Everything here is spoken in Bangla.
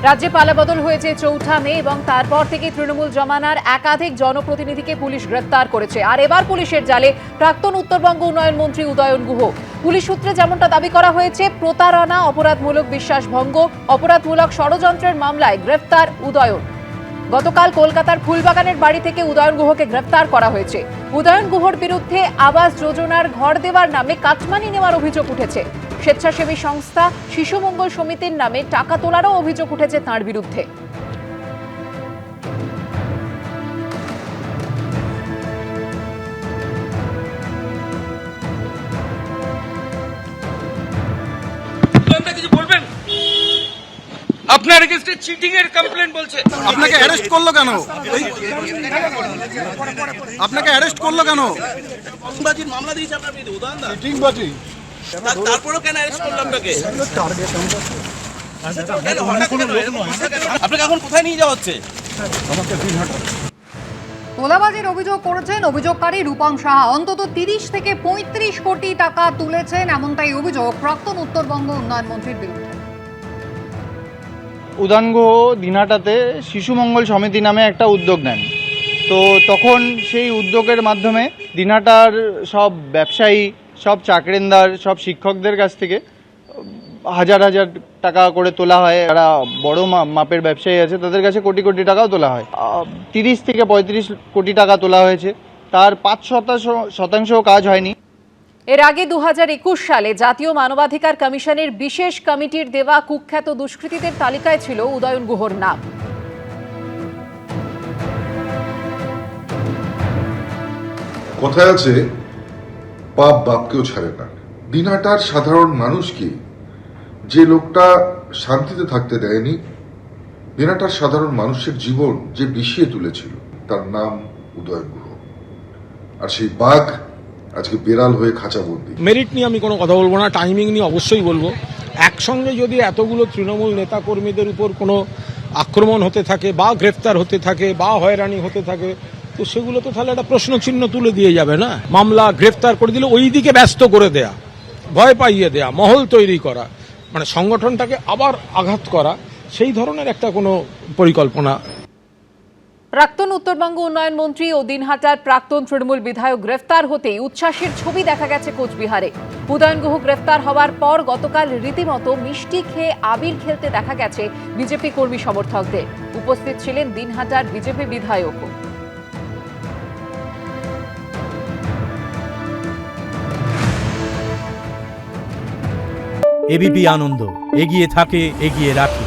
রাজ্যে পালাবদল হয়েছে ৪ঠা মে এবং তারপর থেকে তৃণমূল জমানার একাধিক জনপ্রতিনিধিকে পুলিশ গ্রেফতার করেছে। আর এবার পুলিশের জালে প্রাক্তন উত্তরবঙ্গ উন্নয়ন মন্ত্রী উদয়ন গুহ। পুলিশ সূত্রে যেমনটা দাবি করা হয়েছে, প্রতারণা, অপরাধমূলক বিশ্বাসভঙ্গ, অপরাধমূলক ষড়যন্ত্রের মামলায় গ্রেফতার উদয়ন। গতকাল কলকাতার ফুলবাগানের বাড়ি থেকে উদয়ন গুহকে গ্রেফতার করা হয়েছে। উদয়ন গুহর বিরুদ্ধে আবাস যোজনার ঘর দেওয়ার নামে কাটমানি নেওয়ার অভিযোগ উঠেছে। স্বেচ্ছাসেবী সংস্থা শিশু মঙ্গল সমিতির নামে টাকা তোলারও অভিযোগ উঠেছে তাঁর বিরুদ্ধে। আপনার এগেইনস্টে চিটিং এর কমপ্লেইন বলছে। আপনাকে অ্যারেস্ট করলো কেন? আপনাকে অ্যারেস্ট করলো কেন? বাজির মামলা দিয়েছে আপনার বিরুদ্ধে উদাহরণ দাও। চিটিং বাজি। তারপরেও কেন অ্যারেস্ট করলো আপনাকে? আপনাকে এখন কোথায় নিয়ে যাওয়া হচ্ছে? তোলাবাজির অভিযোগ করেছেন অভিযোগকারী রূপম সাহা। অন্তত 30 থেকে 35 কোটি টাকা তুলেছেন, এমনটাই অভিযোগ প্রাক্তন উত্তরবঙ্গ উন্নয়ন মন্ত্রীর বিরুদ্ধে। উদয়ন গুহ দিনহাটাতে শিশু মঙ্গল সমিতি নামে একটা উদ্যোগ নেন। তো তখন সেই উদ্যোগের মাধ্যমে দিনহাটার সব ব্যবসায়ী, সব চাকরিন্দার, সব শিক্ষকদের কাছ থেকে হাজার হাজার টাকা করে তোলা হয়। যারা বড় মাপের ব্যবসায়ী আছে তাদের কাছে কোটি কোটি টাকাও তোলা হয়। 30 থেকে 35 কোটি টাকা তোলা হয়েছে, তার 5% কাজ হয়নি। এর আগে 2021 সালে জাতীয় মানবাধিকার কমিশনের বিশেষ কমিটির দেওয়া কুখ্যাত দুষ্কৃতীদের তালিকায় ছিল উদয়ন গুহর নাম। কথায় আছে, পাপ বাপকেও ছাড়ে না। দিনহাটার সাধারণ মানুষকে যে লোকটা শান্তিতে থাকতে দেয়নি, দিনহাটার সাধারণ মানুষের জীবন যে বিষিয়ে তুলেছিল, তার নাম উদয়ন গুহ। আর সেই বাঘ আজকে বেড়াল হয়ে খাঁচাবন্দি। মেরিট নিয়ে আমি কোনো কথা বলবো না, টাইমিং নিয়ে অবশ্যই বলবো। একসঙ্গে যদি এতগুলো তৃণমূল নেতা কর্মীদের উপর কোনো আক্রমণ হতে থাকে বা গ্রেফতার হতে থাকে বা হয়রানি হতে থাকে, তো সেগুলো তো তাহলে একটা প্রশ্নচিহ্ন তুলে দিয়ে যাবে না। মামলা গ্রেফতার করে দিলে ওই দিকে ব্যস্ত করে দেয়া, ভয় পাইয়ে দেয়া, মহল তৈরি করা, মানে সংগঠনটাকে আবার আঘাত করা, সেই ধরনের একটা কোনো পরিকল্পনা। প্রাক্তন উত্তরবঙ্গ উন্নয়ন মন্ত্রী ও দিনহাটার প্রাক্তন তৃণমূল বিধায়ক গ্রেফতার হতেই উচ্ছ্বাসের ছবি দেখা গেছে কোচবিহারে। উদয়ন গুহ গ্রেফতার হওয়ার পর গতকাল রীতিমতো মিষ্টি খেয়ে আবির খেলতে দেখা গেছে বিজেপি কর্মী সমর্থকদের। উপস্থিত ছিলেন দিনহাটার বিজেপি বিধায়কও। এবিপি আনন্দ, এগিয়ে থাকে, এগিয়ে রাখে।